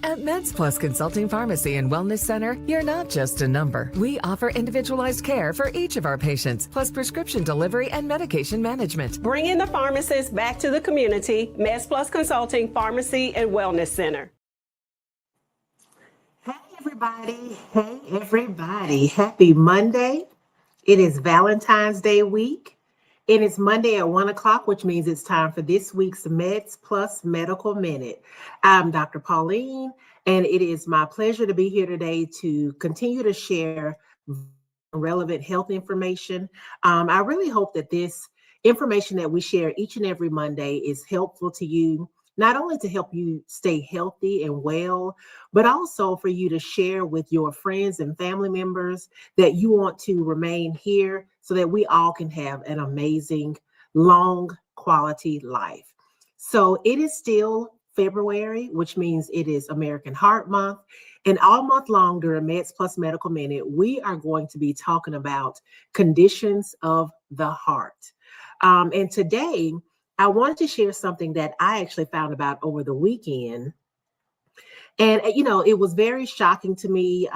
At MedsPLUS Consulting Pharmacy and Wellness Center, you're not just a number. We offer individualized care for each of our patients, plus prescription delivery and medication management. Bringing the pharmacist back to the community, MedsPLUS Consulting Pharmacy and Wellness Center. Hey everybody, happy Monday. It is Valentine's Day week. It is Monday at 1 o'clock, which means it's time for this week's MedsPLUS Medical Minute. I'm Dr. Pauline, and it is my pleasure to be here today to continue to share relevant health information. I really hope that this information that we share each and every Monday is helpful to you, not only to help you stay healthy and well, but also for you to share with your friends and family members that you want to remain here so that we all can have an amazing, long, quality life. So it is still February, which means it is American Heart Month. And all month long during MedsPLUS Medical Minute, we are going to be talking about conditions of the heart. And today, I wanted to share something that I actually found about over the weekend. And, it was very shocking to me.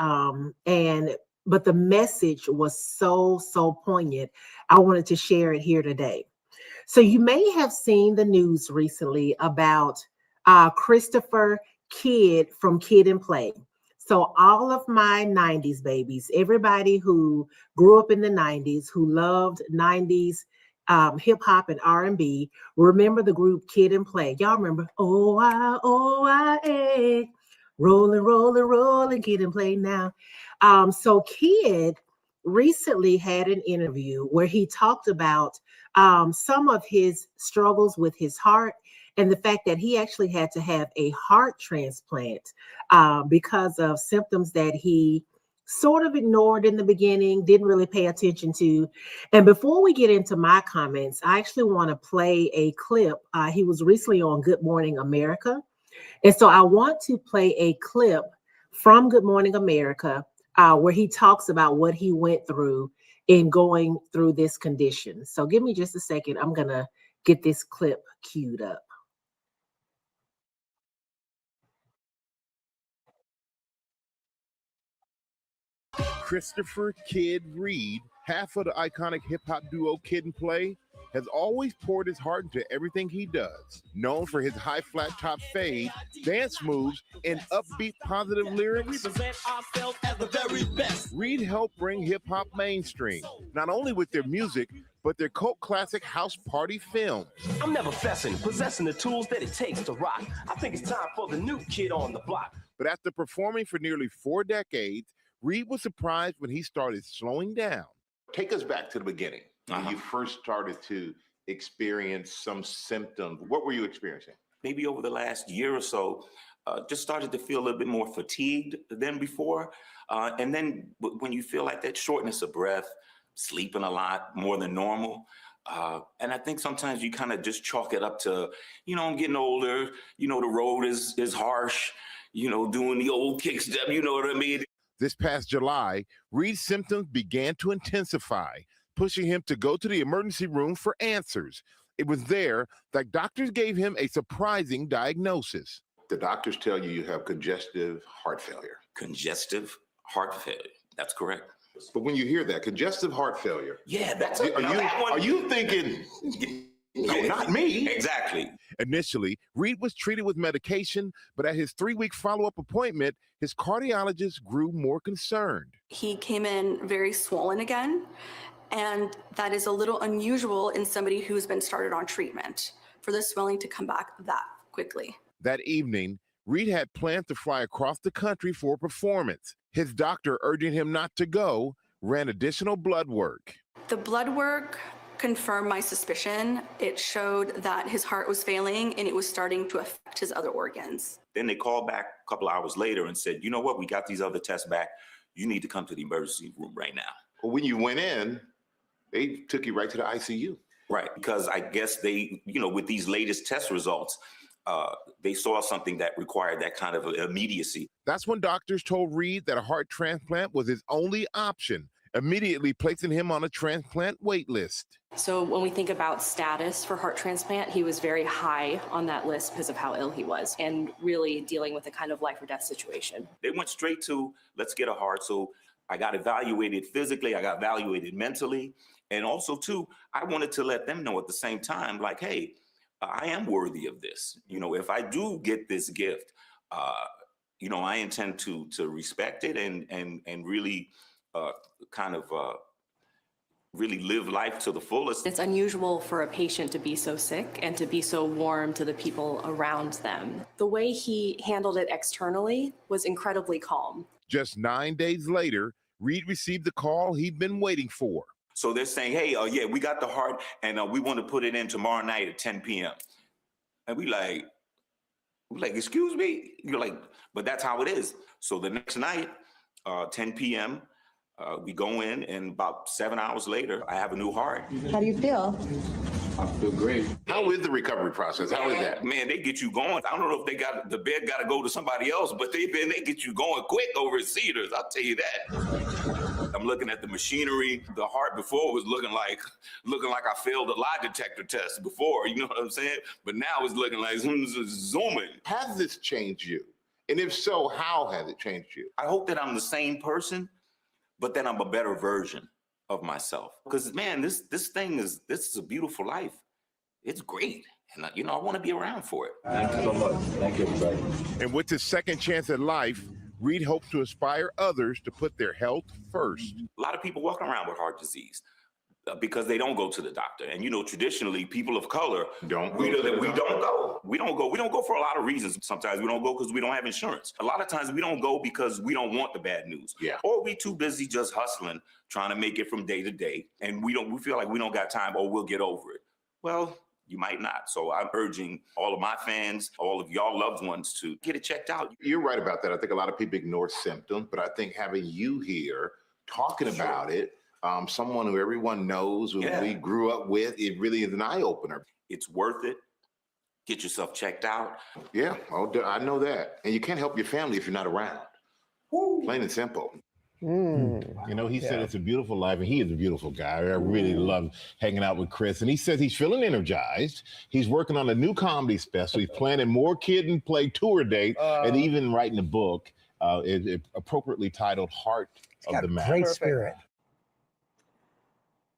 But the message was so poignant. I wanted to share it here today. So you may have seen the news recently about Christopher Kidd from Kid and Play. So all of my 90s babies, everybody who grew up in the 90s, who loved 90s hip hop and R&B, remember the group Kid and Play. Y'all remember? O-I-O-I-A, rolling, Kid and Play now. So Kid recently had an interview where he talked about some of his struggles with his heart and the fact that he actually had to have a heart transplant because of symptoms that he sort of ignored in the beginning, didn't really pay attention to. And before we get into my comments, I actually want to play a clip. He was recently on Good Morning America. And so I want to play a clip from Good Morning America where he talks about what he went through in going through this condition. So give me just a second. I'm going to get this clip queued up. Christopher Kid Reid, half of the iconic hip-hop duo Kid and Play, has always poured his heart into everything he does. Known for his high flat top fade, dance moves, and upbeat positive lyrics, Reid helped bring hip-hop mainstream, not only with their music, but their cult classic house party film. I'm never fessing, possessing the tools that it takes to rock. I think it's time for the new kid on the block. But after performing for nearly 4 decades, Reid was surprised when he started slowing down. Take us back to the beginning. When you first started to experience some symptoms, what were you experiencing? Maybe over the last year or so, just started to feel a little bit more fatigued than before. And then when you feel like that shortness of breath, sleeping a lot more than normal. And I think sometimes you kind of just chalk it up to, I'm getting older, the road is harsh, doing the old kick step, you know what I mean? This past July, Reid's symptoms began to intensify, pushing him to go to the emergency room for answers. It was there that doctors gave him a surprising diagnosis. The doctors tell you have congestive heart failure. Congestive heart failure, that's correct. But when you hear that, congestive heart failure. Yeah, that's are you thinking, no, not me? Exactly. Initially, Reid was treated with medication, but at his 3-week follow-up appointment, his cardiologist grew more concerned. He came in very swollen again, and that is a little unusual in somebody who's been started on treatment for the swelling to come back that quickly. That evening, Reid had planned to fly across the country for a performance. His doctor, urging him not to go, ran additional blood work. The blood work confirmed my suspicion. It showed that his heart was failing and it was starting to affect his other organs. Then they called back a couple hours later and said, you know what, we got these other tests back. You need to come to the emergency room right now. Well, when you went in, they took you right to the ICU. Right, because I guess they, with these latest test results, they saw something that required that kind of immediacy. That's when doctors told Reid that a heart transplant was his only option. immediately placing him on a transplant wait list. So when we think about status for heart transplant, he was very high on that list because of how ill he was and really dealing with a kind of life or death situation. They went straight to, let's get a heart. So I got evaluated physically, I got evaluated mentally. And also too, I wanted to let them know at the same time, like, hey, I am worthy of this. You know, if I do get this gift, you know, I intend to respect it and really really live life to the fullest. It's unusual for a patient to be so sick and to be so warm to the people around them. The way he handled it externally was incredibly calm. Just 9 days later, Reid received the call he'd been waiting for. So they're saying, hey, yeah, we got the heart and we want to put it in tomorrow night at 10 p.m. And we like, excuse me? You're like, but that's how it is. So the next night, 10 p.m., we go in, and about 7 hours later, I have a new heart. How do you feel? I feel great. How is the recovery process? How is that? Man, they get you going. I don't know if the bed got to go to somebody else, but they get you going quick over at Cedars. I'll tell you that. I'm looking at the machinery. The heart before was looking like I failed a lie detector test before. You know what I'm saying? But now it's looking like zooming. Has this changed you? And if so, how has it changed you? I hope that I'm the same person, but then I'm a better version of myself. Because man, this is a beautiful life. It's great. And you know, I want to be around for it. Thank you so much. Thank you, everybody. And with his second chance at life, Reid hopes to inspire others to put their health first. A lot of people walking around with heart disease because they don't go to the doctor. And you know, traditionally, people of color don't go. We don't go for a lot of reasons. Sometimes we don't go because we don't have insurance. A lot of times we don't go because we don't want the bad news. Yeah. Or we too busy just hustling, trying to make it from day to day. And we feel like we don't got time, or we'll get over it. Well, you might not. So I'm urging all of my fans, all of y'all loved ones to get it checked out. You're right about that. I think a lot of people ignore symptoms, but I think having you here talking about it, someone who everyone knows, who we grew up with, it really is an eye-opener. It's worth it. Get yourself checked out. Yeah, I know that. And you can't help your family if you're not around. Woo. Plain and simple. You know, he said it's a beautiful life, and he is a beautiful guy. I really love hanging out with Chris. And he says he's feeling energized. He's working on a new comedy special. He's planning more Kid and Play tour dates, and even writing a book, appropriately titled Heart of the Matter. Great spirit.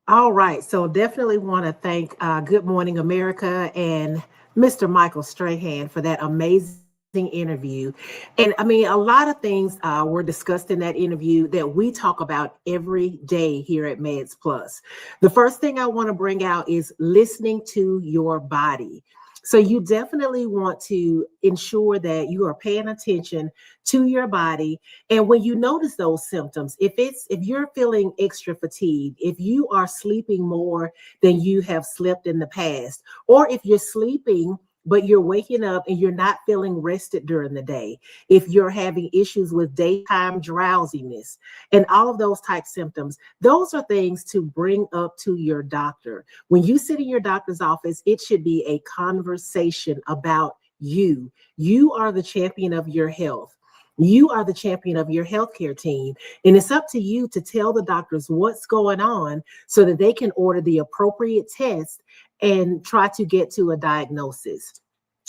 All right, so definitely want to thank Good Morning America and Mr. Michael Strahan for that amazing interview. And I mean, a lot of things were discussed in that interview that we talk about every day here at MedsPLUS. The first thing I want to bring out is listening to your body. So you definitely want to ensure that you are paying attention to your body. And when you notice those symptoms, if you're feeling extra fatigued, if you are sleeping more than you have slept in the past, or if you're sleeping but you're waking up and you're not feeling rested during the day, if you're having issues with daytime drowsiness and all of those type symptoms, those are things to bring up to your doctor. When you sit in your doctor's office, it should be a conversation about you. You are the champion of your health. You are the champion of your healthcare team, and it's up to you to tell the doctors what's going on so that they can order the appropriate test and try to get to a diagnosis.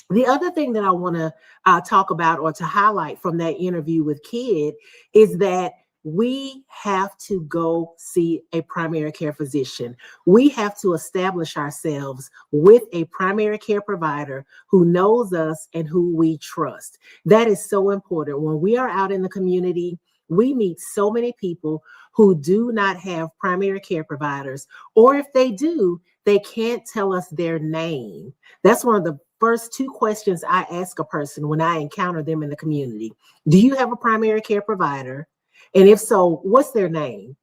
The other thing that I want to talk about or to highlight from that interview with Kid is that we have to go see a primary care physician. We have to establish ourselves with a primary care provider who knows us and who we trust. That is so important. When we are out in the community, we meet so many people who do not have primary care providers, or if they do, they can't tell us their name. That's one of the first two questions I ask a person when I encounter them in the community. Do you have a primary care provider? And if so, what's their name?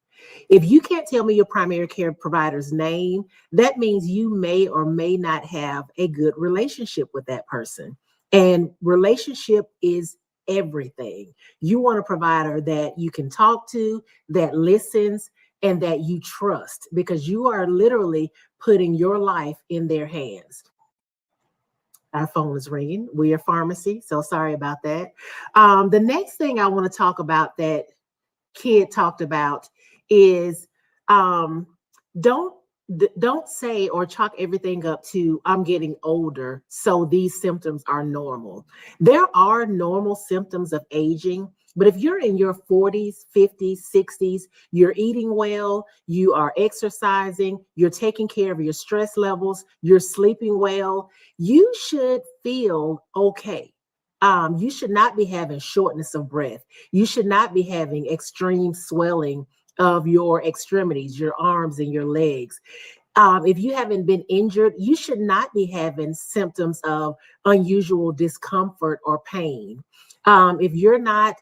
If you can't tell me your primary care provider's name, that means you may or may not have a good relationship with that person. And relationship is everything. You want a provider that you can talk to, that listens, and that you trust, because you are literally putting your life in their hands. Our phone is ringing. We are pharmacy, so sorry about that. The next thing I want to talk about that Kid talked about is don't say or chalk everything up to I'm getting older, so these symptoms are normal. There are normal symptoms of aging, but if you're in your 40s, 50s, 60s, you're eating well, you are exercising, you're taking care of your stress levels, you're sleeping well, you should feel okay. You should not be having shortness of breath. You should not be having extreme swelling of your extremities, your arms and your legs. If you haven't been injured, you should not be having symptoms of unusual discomfort or pain. If you're not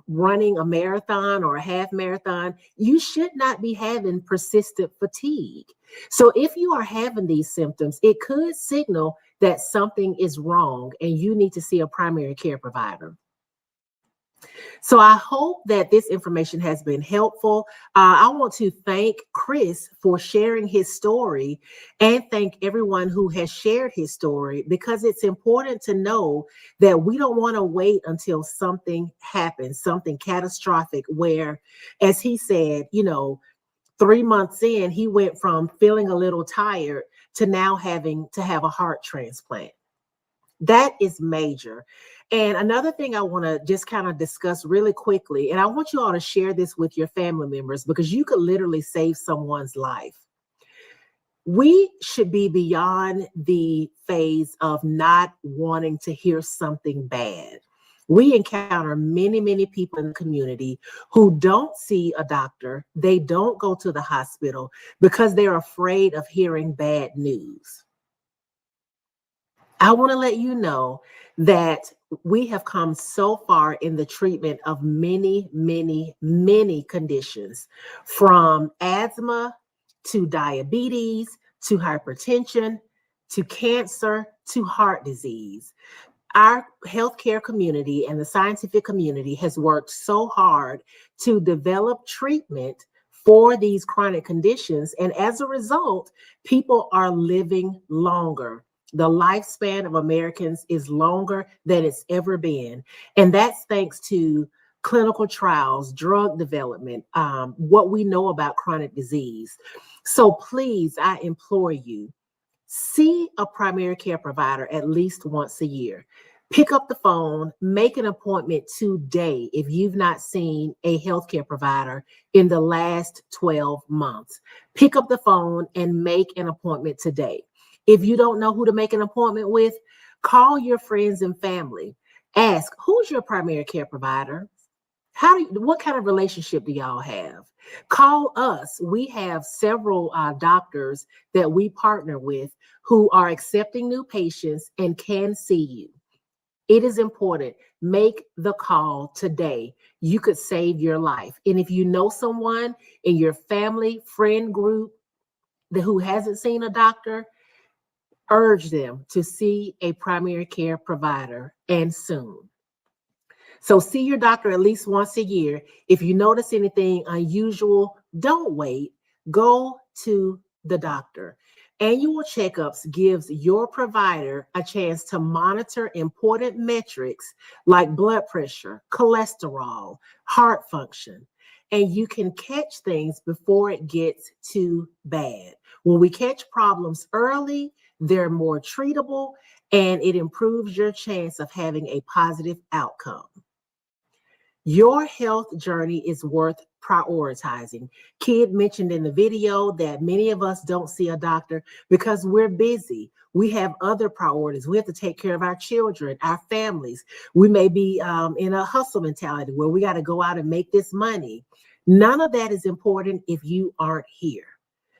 running a marathon or a half marathon, you should not be having persistent fatigue. So if you are having these symptoms, it could signal that something is wrong and you need to see a primary care provider. So I hope that this information has been helpful. I want to thank Chris for sharing his story and thank everyone who has shared his story, because it's important to know that we don't want to wait until something happens, something catastrophic, where, as he said, 3 months in, he went from feeling a little tired to now having to have a heart transplant. That is major. And another thing I want to just kind of discuss really quickly, and I want you all to share this with your family members because you could literally save someone's life. We should be beyond the phase of not wanting to hear something bad. We encounter many, many people in the community who don't see a doctor. They don't go to the hospital because they're afraid of hearing bad news. I want to let you know that we have come so far in the treatment of many, many, many conditions, from asthma to diabetes to hypertension to cancer to heart disease. Our healthcare community and the scientific community has worked so hard to develop treatment for these chronic conditions. And as a result, people are living longer. The lifespan of Americans is longer than it's ever been. And that's thanks to clinical trials, drug development, what we know about chronic disease. So please, I implore you, see a primary care provider at least once a year. Pick up the phone, make an appointment today if you've not seen a healthcare provider in the last 12 months. Pick up the phone and make an appointment today. If you don't know who to make an appointment with, call your friends and family. Ask, who's your primary care provider? What kind of relationship do y'all have? Call us. We have several doctors that we partner with who are accepting new patients and can see you. It is important. Make the call today. You could save your life. And if you know someone in your family, friend group who hasn't seen a doctor, urge them to see a primary care provider, and soon. So see your doctor at least once a year. If you notice anything unusual, don't wait. Go to the doctor. Annual checkups gives your provider a chance to monitor important metrics like blood pressure, cholesterol, heart function, and you can catch things before it gets too bad. When we catch problems early, they're more treatable, and it improves your chance of having a positive outcome. Your health journey is worth prioritizing. Kid mentioned in the video that many of us don't see a doctor because we're busy. We have other priorities. We have to take care of our children, our families. We may be in a hustle mentality where we got to go out and make this money. None of that is important if you aren't here.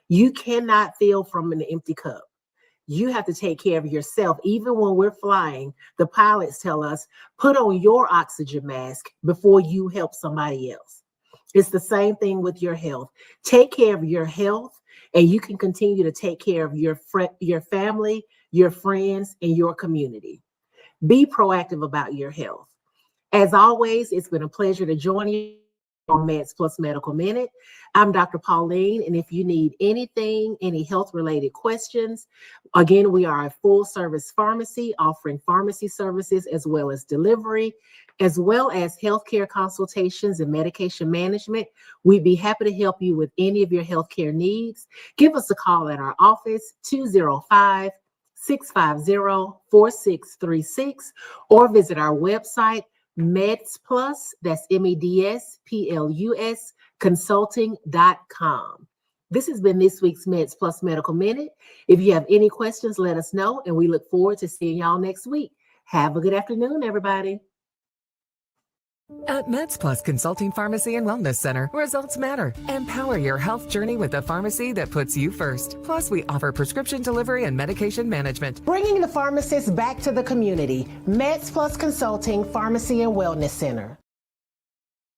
You cannot fill from an empty cup. You have to take care of yourself. Even when we're flying, the pilots tell us, put on your oxygen mask before you help somebody else. It's the same thing with your health. Take care of your health, and you can continue to take care of your family, your friends, and your community. Be proactive about your health. As always, it's been a pleasure to join you. on MedsPLUS Medical Minute. I'm Dr. Pauline, and if you need anything, any health-related questions, again, we are a full-service pharmacy offering pharmacy services as well as delivery, as well as healthcare consultations and medication management. We'd be happy to help you with any of your healthcare needs. Give us a call at our office, 205-650-4636, or visit our website, MedsPLUS, that's MEDSPLUS, consulting.com. This has been this week's MedsPLUS Medical Minute. If you have any questions, let us know, and we look forward to seeing y'all next week. Have a good afternoon, everybody. At MedsPLUS Consulting Pharmacy and Wellness Center, results matter. Empower your health journey with a pharmacy that puts you first. Plus, we offer prescription delivery and medication management. Bringing the pharmacist back to the community, MedsPLUS Consulting Pharmacy and Wellness Center.